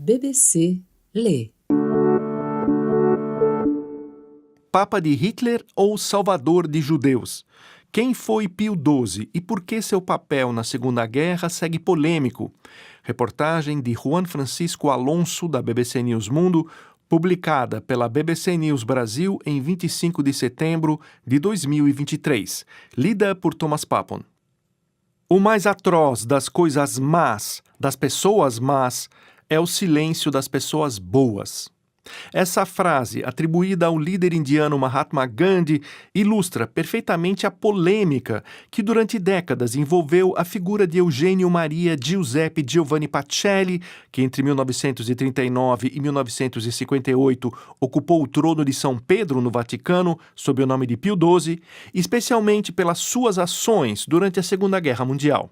BBC lê. Papa de Hitler ou Salvador de Judeus? Quem foi Pio XII e por que seu papel na Segunda Guerra segue polêmico? Reportagem de Juan Francisco Alonso, da BBC News Mundo, publicada pela BBC News Brasil em 25 de setembro de 2023. Lida por Thomas Papon. O mais atroz das coisas más, das pessoas más, é o silêncio das pessoas boas. Essa frase, atribuída ao líder indiano Mahatma Gandhi, ilustra perfeitamente a polêmica que durante décadas envolveu a figura de Eugenio Maria Giuseppe Giovanni Pacelli, que entre 1939 e 1958 ocupou o trono de São Pedro no Vaticano, sob o nome de Pio XII, especialmente pelas suas ações durante a Segunda Guerra Mundial.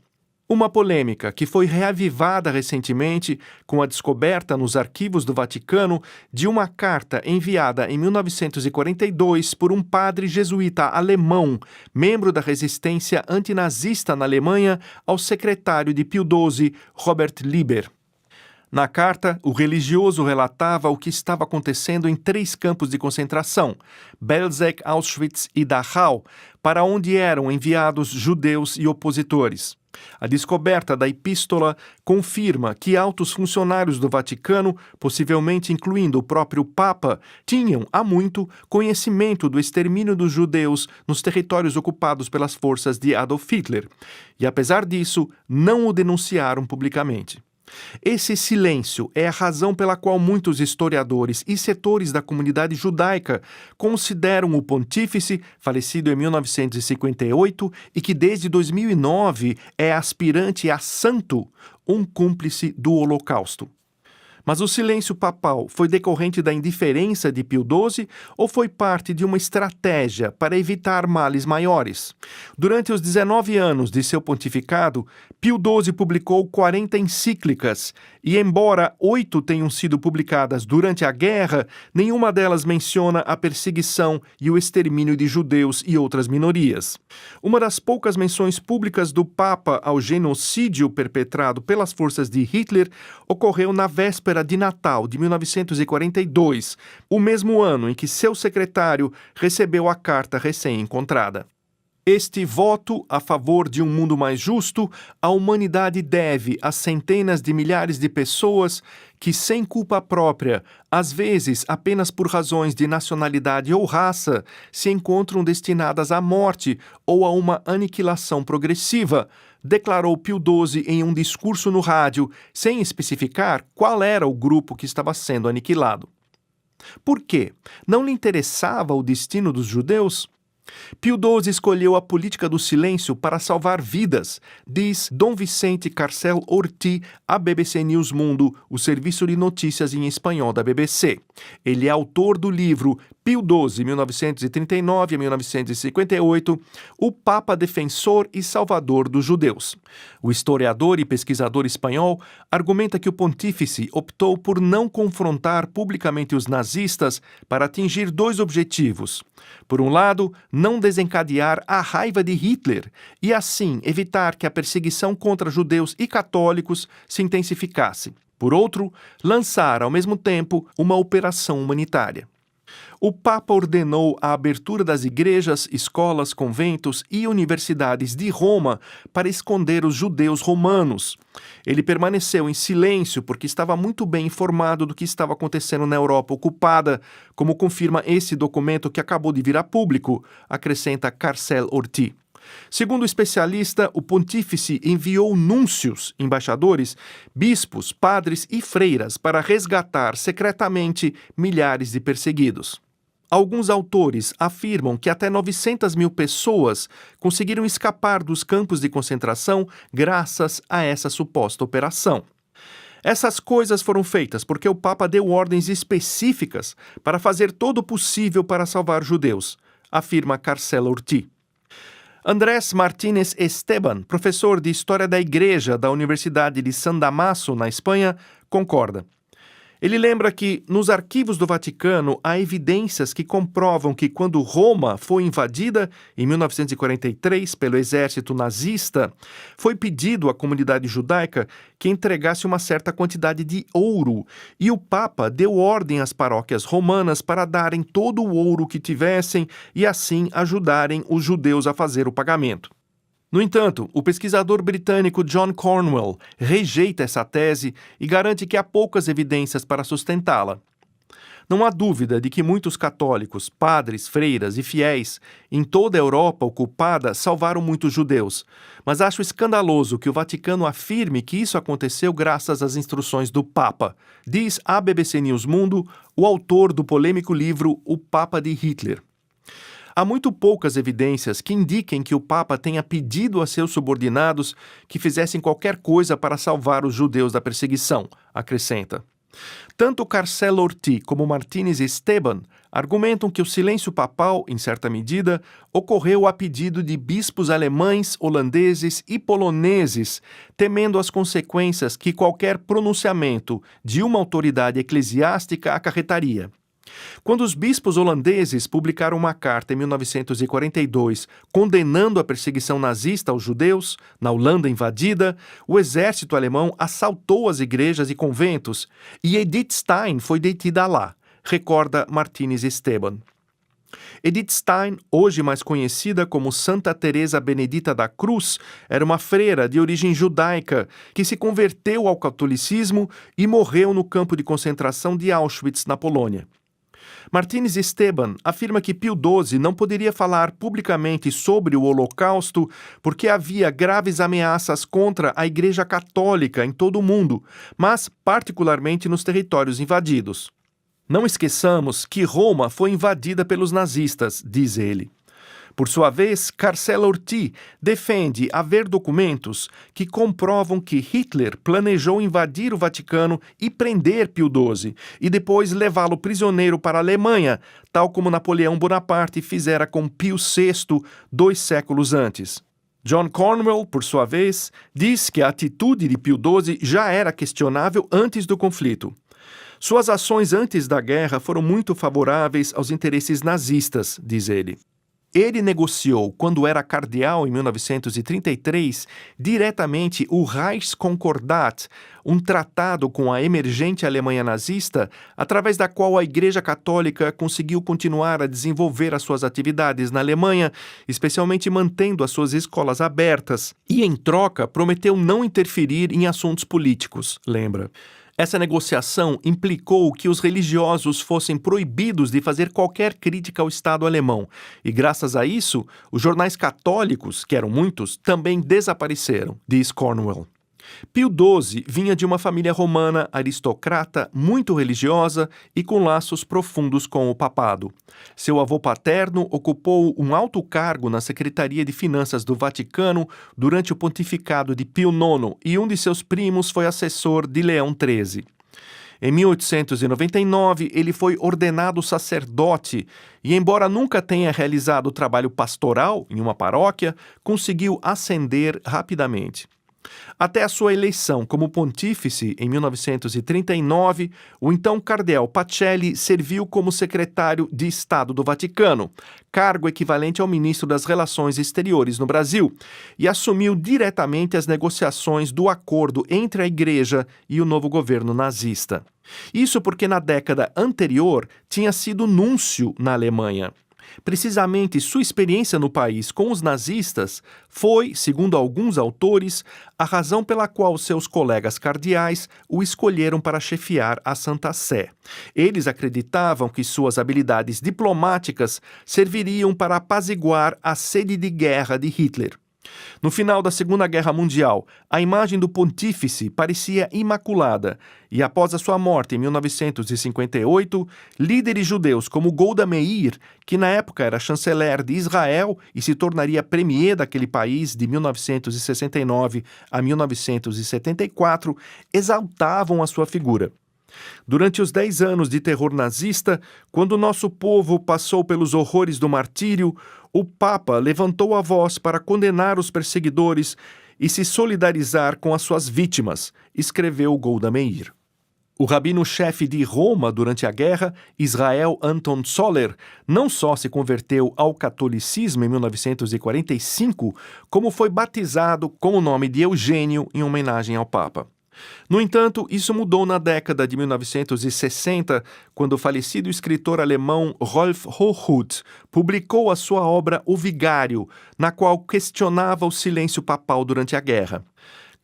Uma polêmica que foi reavivada recentemente com a descoberta nos arquivos do Vaticano de uma carta enviada em 1942 por um padre jesuíta alemão, membro da resistência antinazista na Alemanha, ao secretário de Pio XII, Robert Lieber. Na carta, o religioso relatava o que estava acontecendo em 3 campos de concentração, Belzec, Auschwitz e Dachau, para onde eram enviados judeus e opositores. A descoberta da epístola confirma que altos funcionários do Vaticano, possivelmente incluindo o próprio Papa, tinham, há muito, conhecimento do extermínio dos judeus nos territórios ocupados pelas forças de Adolf Hitler, e, apesar disso, não o denunciaram publicamente. Esse silêncio é a razão pela qual muitos historiadores e setores da comunidade judaica consideram o pontífice, falecido em 1958 e que desde 2009 é aspirante a santo, um cúmplice do Holocausto. Mas o silêncio papal foi decorrente da indiferença de Pio XII ou foi parte de uma estratégia para evitar males maiores? Durante os 19 anos de seu pontificado, Pio XII publicou 40 encíclicas e, embora 8 tenham sido publicadas durante a guerra, nenhuma delas menciona a perseguição e o extermínio de judeus e outras minorias. Uma das poucas menções públicas do Papa ao genocídio perpetrado pelas forças de Hitler ocorreu na véspera de Natal de 1942, o mesmo ano em que seu secretário recebeu a carta recém-encontrada. Este voto a favor de um mundo mais justo, a humanidade deve às centenas de milhares de pessoas que, sem culpa própria, às vezes apenas por razões de nacionalidade ou raça, se encontram destinadas à morte ou a uma aniquilação progressiva, declarou Pio XII em um discurso no rádio, sem especificar qual era o grupo que estava sendo aniquilado. Por quê? Não lhe interessava o destino dos judeus? Pio XII escolheu a política do silêncio para salvar vidas, diz Dom Vicente Carcel Orti à BBC News Mundo, o serviço de notícias em espanhol da BBC. Ele é autor do livro Pio XII, 1939 a 1958, o Papa Defensor e Salvador dos Judeus. O historiador e pesquisador espanhol argumenta que o pontífice optou por não confrontar publicamente os nazistas para atingir 2 objetivos. Por um lado, não desencadear a raiva de Hitler e, assim, evitar que a perseguição contra judeus e católicos se intensificasse. Por outro, lançar, ao mesmo tempo, uma operação humanitária. O Papa ordenou a abertura das igrejas, escolas, conventos e universidades de Roma para esconder os judeus romanos. Ele permaneceu em silêncio porque estava muito bem informado do que estava acontecendo na Europa ocupada, como confirma esse documento que acabou de vir a público, acrescenta Carcel Orti. Segundo o especialista, o pontífice enviou núncios, embaixadores, bispos, padres e freiras para resgatar secretamente milhares de perseguidos. Alguns autores afirmam que até 900 mil pessoas conseguiram escapar dos campos de concentração graças a essa suposta operação. Essas coisas foram feitas porque o Papa deu ordens específicas para fazer todo o possível para salvar judeus, afirma Carcel Orti. Andrés Martínez Esteban, professor de História da Igreja da Universidade de San Damaso, na Espanha, concorda. Ele lembra que, nos arquivos do Vaticano, há evidências que comprovam que quando Roma foi invadida, em 1943, pelo exército nazista, foi pedido à comunidade judaica que entregasse uma certa quantidade de ouro, e o Papa deu ordem às paróquias romanas para darem todo o ouro que tivessem e assim ajudarem os judeus a fazer o pagamento. No entanto, o pesquisador britânico John Cornwell rejeita essa tese e garante que há poucas evidências para sustentá-la. Não há dúvida de que muitos católicos, padres, freiras e fiéis em toda a Europa ocupada salvaram muitos judeus, mas acho escandaloso que o Vaticano afirme que isso aconteceu graças às instruções do Papa, diz à BBC News Mundo o autor do polêmico livro O Papa de Hitler. Há muito poucas evidências que indiquem que o Papa tenha pedido a seus subordinados que fizessem qualquer coisa para salvar os judeus da perseguição, acrescenta. Tanto Carcel Orti como Martínez Esteban argumentam que o silêncio papal, em certa medida, ocorreu a pedido de bispos alemães, holandeses e poloneses, temendo as consequências que qualquer pronunciamento de uma autoridade eclesiástica acarretaria. Quando os bispos holandeses publicaram uma carta em 1942 condenando a perseguição nazista aos judeus, na Holanda invadida, o exército alemão assaltou as igrejas e conventos e Edith Stein foi detida lá, recorda Martínez Esteban. Edith Stein, hoje mais conhecida como Santa Teresa Benedita da Cruz, era uma freira de origem judaica que se converteu ao catolicismo e morreu no campo de concentração de Auschwitz, na Polônia. Martínez Esteban afirma que Pio XII não poderia falar publicamente sobre o Holocausto porque havia graves ameaças contra a Igreja Católica em todo o mundo, mas particularmente nos territórios invadidos. Não esqueçamos que Roma foi invadida pelos nazistas, diz ele. Por sua vez, Carcel Orti defende haver documentos que comprovam que Hitler planejou invadir o Vaticano e prender Pio XII, e depois levá-lo prisioneiro para a Alemanha, tal como Napoleão Bonaparte fizera com Pio VI 2 séculos antes. John Cornwell, por sua vez, diz que a atitude de Pio XII já era questionável antes do conflito. Suas ações antes da guerra foram muito favoráveis aos interesses nazistas, diz ele. Ele negociou, quando era cardeal em 1933, diretamente o Reichskonkordat, um tratado com a emergente Alemanha nazista, através da qual a Igreja Católica conseguiu continuar a desenvolver as suas atividades na Alemanha, especialmente mantendo as suas escolas abertas, e, em troca, prometeu não interferir em assuntos políticos, lembra. Essa negociação implicou que os religiosos fossem proibidos de fazer qualquer crítica ao Estado alemão, e graças a isso, os jornais católicos, que eram muitos, também desapareceram, diz Cornwell. Pio XII vinha de uma família romana aristocrata muito religiosa e com laços profundos com o papado. Seu avô paterno ocupou um alto cargo na Secretaria de Finanças do Vaticano durante o pontificado de Pio IX e um de seus primos foi assessor de Leão XIII. Em 1899, ele foi ordenado sacerdote e, embora nunca tenha realizado trabalho pastoral em uma paróquia, conseguiu ascender rapidamente. Até a sua eleição como pontífice em 1939, o então cardeal Pacelli serviu como secretário de Estado do Vaticano, cargo equivalente ao ministro das Relações Exteriores no Brasil, e assumiu diretamente as negociações do acordo entre a Igreja e o novo governo nazista. Isso porque na década anterior tinha sido núncio na Alemanha. Precisamente sua experiência no país com os nazistas foi, segundo alguns autores, a razão pela qual seus colegas cardeais o escolheram para chefiar a Santa Sé. Eles acreditavam que suas habilidades diplomáticas serviriam para apaziguar a sede de guerra de Hitler. No final da Segunda Guerra Mundial, a imagem do pontífice parecia imaculada e, após a sua morte em 1958, líderes judeus como Golda Meir, que na época era chanceler de Israel e se tornaria premier daquele país de 1969 a 1974, exaltavam a sua figura. Durante os 10 anos de terror nazista, quando nosso povo passou pelos horrores do martírio, o Papa levantou a voz para condenar os perseguidores e se solidarizar com as suas vítimas, escreveu Golda Meir. O rabino-chefe de Roma durante a guerra, Israel Anton Zoller, não só se converteu ao catolicismo em 1945, como foi batizado com o nome de Eugênio em homenagem ao Papa. No entanto, isso mudou na década de 1960, quando o falecido escritor alemão Rolf Hochhuth publicou a sua obra O Vigário, na qual questionava o silêncio papal durante a guerra.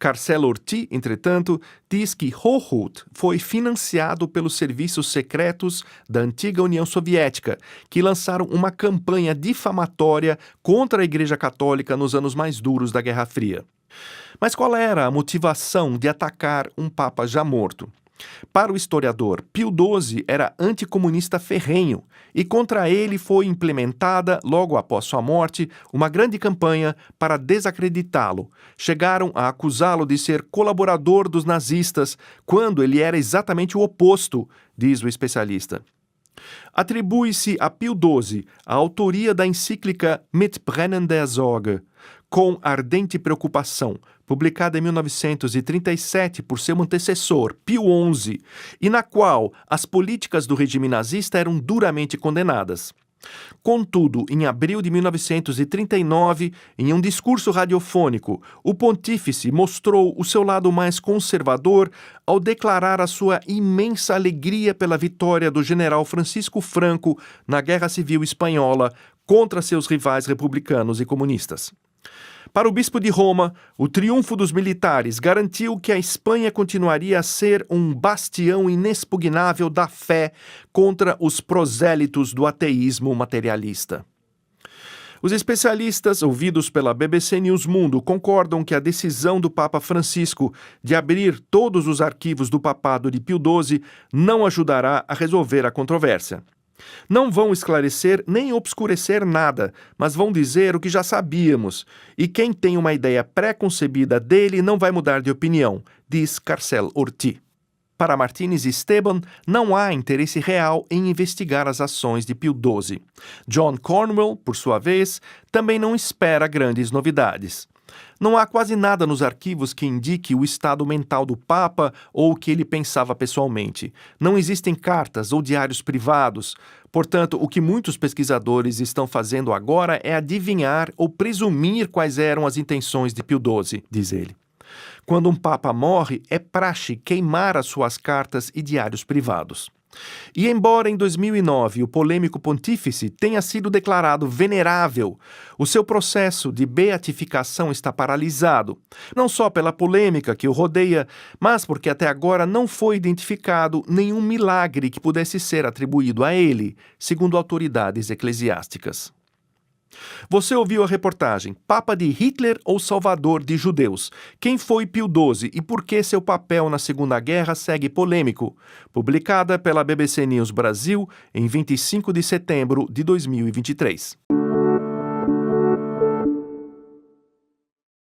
Carcel Orti, entretanto, diz que Hochhuth foi financiado pelos serviços secretos da antiga União Soviética, que lançaram uma campanha difamatória contra a Igreja Católica nos anos mais duros da Guerra Fria. Mas qual era a motivação de atacar um papa já morto? Para o historiador, Pio XII era anticomunista ferrenho e contra ele foi implementada, logo após sua morte, uma grande campanha para desacreditá-lo. Chegaram a acusá-lo de ser colaborador dos nazistas, quando ele era exatamente o oposto, diz o especialista. Atribui-se a Pio XII a autoria da encíclica Mit brennender Sorge, com ardente preocupação, publicada em 1937 por seu antecessor, Pio XI, e na qual as políticas do regime nazista eram duramente condenadas. Contudo, em abril de 1939, em um discurso radiofônico, o pontífice mostrou o seu lado mais conservador ao declarar a sua imensa alegria pela vitória do general Francisco Franco na Guerra Civil Espanhola contra seus rivais republicanos e comunistas. Para o bispo de Roma, o triunfo dos militares garantiu que a Espanha continuaria a ser um bastião inexpugnável da fé contra os prosélitos do ateísmo materialista. Os especialistas, ouvidos pela BBC News Mundo, concordam que a decisão do Papa Francisco de abrir todos os arquivos do papado de Pio XII não ajudará a resolver a controvérsia. Não vão esclarecer nem obscurecer nada, mas vão dizer o que já sabíamos, e quem tem uma ideia pré-concebida dele não vai mudar de opinião, diz Carcel Orti. Para Martínez Esteban, não há interesse real em investigar as ações de Pio XII. John Cornwell, por sua vez, também não espera grandes novidades. Não há quase nada nos arquivos que indique o estado mental do Papa ou o que ele pensava pessoalmente. Não existem cartas ou diários privados. Portanto, o que muitos pesquisadores estão fazendo agora é adivinhar ou presumir quais eram as intenções de Pio XII, diz ele. Quando um Papa morre, é praxe queimar as suas cartas e diários privados. E embora em 2009 o polêmico pontífice tenha sido declarado venerável, o seu processo de beatificação está paralisado, não só pela polêmica que o rodeia, mas porque até agora não foi identificado nenhum milagre que pudesse ser atribuído a ele, segundo autoridades eclesiásticas. Você ouviu a reportagem Papa de Hitler ou Salvador de Judeus? Quem foi Pio XII e por que seu papel na Segunda Guerra segue polêmico? Publicada pela BBC News Brasil em 25 de setembro de 2023.